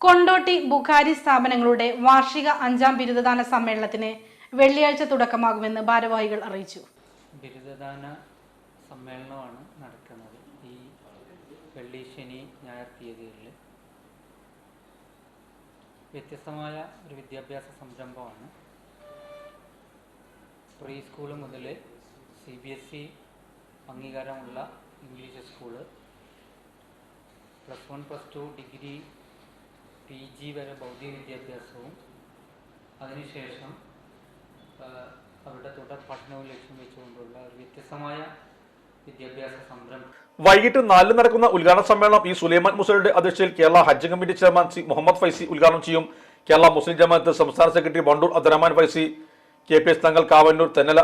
കൊണ്ടോട്ടി ബുഖാരി സ്ഥാപനങ്ങളുടെ വാർഷിക 5ാം ബിരുദദാന സമ്മേളനത്തിന് വെള്ളിയാഴ്ച തുടക്കമാകുമെന്ന് ഭാരവാഹികൾ അറിയിച്ചു. ബിരുദദാന സമ്മേളനമാണ് നടക്കുന്നത്. ഈ വെള്ളി, ശനി, ഞായർ തീയതികളിൽ വ്യത്യസ്തമായ ഒരു വിദ്യാഭ്യാസ സംരംഭമാണ്. പ്രീ സ്കൂൾ മുതൽ CBSE അംഗീകാരമുള്ള ഇംഗ്ലീഷ് സ്കൂള്, +1, +2, ഡിഗ്രി, PG വരെ ഭൗതിക വിദ്യാഭ്യാസവും അതിനുശേഷം അവരുടെ തുടർ പഠനവും ലക്ഷ്യം വെച്ചുകൊണ്ടുള്ള ഒരു വ്യത്യസ്തമായ വിദ്യാഭ്യാസ സംരംഭം. വൈകിട്ട് 4 നടക്കുന്ന ഉദ്ഘാടന സമ്മേളനം സുലൈമാൻ മുസയുടെ അധ്യക്ഷതയിൽ Kerala Hajj committee chairman C Muhammad Faizi ഉദ്ഘാടനം ചെയ്യും. കേരള മുസ്ലിം ജമാഅത്ത് സംസ്ഥാന secretary Vandoor Abdurahman Faizi, KPS Thangal Kavannur, Thennala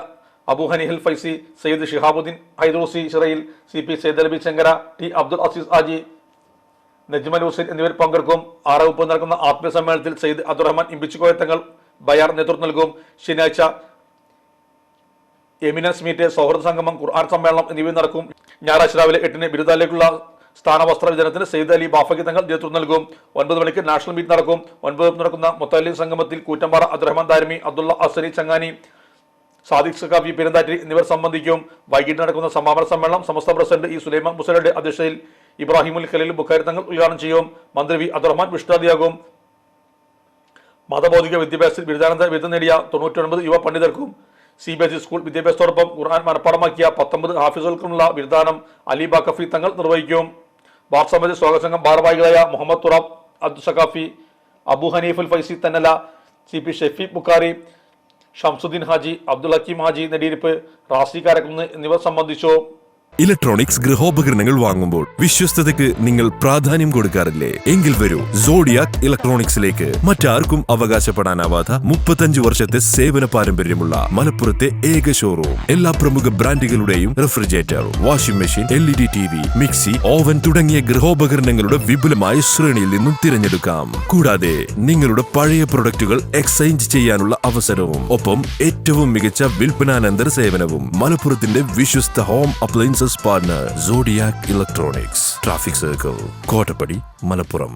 Abu ഹനീഹൽ Faizy, Sayyid Shihabuddin Haidarusi ഷിറയിൽ, CP Saidalavi Chenkara, T Abdul Azeez ആജി, Najmal Hussain എന്നിവർ പങ്കെടുക്കും. 6:30 നടക്കുന്ന ആത്മീയ സമ്മേളനത്തിൽ സയ്യിദ് അബ്ദുറഹ്മാൻ ഇമ്പിച്ചുകോയ തങ്ങൾ ബയാർ നേതൃത്വം നൽകും. ശനിയാഴ്ച എമിനൻസ് മീറ്റ്, സൗഹൃദ സംഗമം, ഖുർആൻ സമ്മേളനം എന്നിവ നടക്കും. ഞായറാഴ്ച രാവിലെ 8-ന് ബിരുദാലേക്കുള്ള സ്ഥാനവസ്ത്ര വിതരണത്തിന് സയ്യിദ് അലി ബാഫക്കി തങ്ങൾ നേതൃത്വം നൽകും. 9 മണിക്ക് നാഷണൽ മീറ്റ് നടക്കും. 9 നടക്കുന്ന മുത്തല്ലിം സംഗമത്തിൽ കൂറ്റമ്പാറ അബ്ദുറഹ്മാൻ ദാരിമി, അബ്ദുള്ള അസരി ചങ്ങാനി, സാദിഖ് സഖാഫി പെരുന്താറ്റി എന്നിവർ സംബന്ധിക്കും. വൈകിട്ട് നടക്കുന്ന സമാപന സമ്മേളനം സമസ്ത പ്രസിഡന്റ് സുലൈമാൻ മുസയുടെ അധ്യക്ഷതയിൽ ഇബ്രാഹിമുൽ ഖലീൽ ബുഖാരി തങ്ങൾ ഉദ്ഘാടനം ചെയ്യും. മന്ത്രി V അബ്ദുറഹ്മാൻ വിഷ്ടാദിയാകും. മതബൗദ്ധിക വിദ്യാഭ്യാസത്തിൽ ബിരുദാനന്തര ബിരുദം നേടിയ 99 യുവ പണ്ഡിതർക്കും CBSE സ്കൂൾ വിദ്യാഭ്യാസത്തോടൊപ്പം ഖുർആൻ മനഃപ്പാഠമാക്കിയ 19 ഹാഫിസുകൾക്കുമുള്ള ബിരുദാനം അലി ബാക്കഫി തങ്ങൾ നിർവഹിക്കും. ബാർസമതി സ്വാഗത സംഘം ഭാരവാഹികളായ മുഹമ്മദ് തുറാബ്, അബ്ദുൽ സഖാഫി, അബു ഹനീഫുൽ ഫൈസി തന്നല, CP ഷെഫീഖ് ബുഖാരി, ഷംസുദ്ദീൻ ഹാജി, അബ്ദുൽ ഹക്കീം ഹാജി നെടിയിരിപ്പ്, റാസി കാരക്കുന്ന് എന്നിവർ സംബന്ധിച്ചു. ഇലക്ട്രോണിക്സ് ഗൃഹോപകരണങ്ങൾ വാങ്ങുമ്പോൾ വിശ്വസ്തതയ്ക്ക് നിങ്ങൾ പ്രാധാന്യം കൊടുക്കാറില്ലേ? എങ്കിൽ വരൂ സോഡിയാക് ഇലക്ട്രോണിക്സിലേക്ക്. മറ്റാർക്കും അവകാശപ്പെടാനാവാത്ത 35 വർഷത്തെ സേവന പാരമ്പര്യമുള്ള മലപ്പുറത്തെ ഏക ഷോറൂം. എല്ലാ പ്രമുഖ ബ്രാൻഡുകളുടെയും refrigerator, washing machine, LED TV, mixie, oven തുടങ്ങിയ ഗൃഹോപകരണങ്ങളുടെ വിപുലമായ ശ്രേണിയിൽ നിന്നും തിരഞ്ഞെടുക്കാം. കൂടാതെ നിങ്ങളുടെ പഴയ പ്രൊഡക്റ്റുകൾ എക്സ്ചേഞ്ച് ചെയ്യാനുള്ള അവസരവും, ഒപ്പം ഏറ്റവും മികച്ച വിൽപ്പനാനന്തര സേവനവും. മലപ്പുറത്തിന്റെ വിശ്വസ്ത home appliances partner Zodiac electronics, traffic circle, Kottappadi, Malappuram.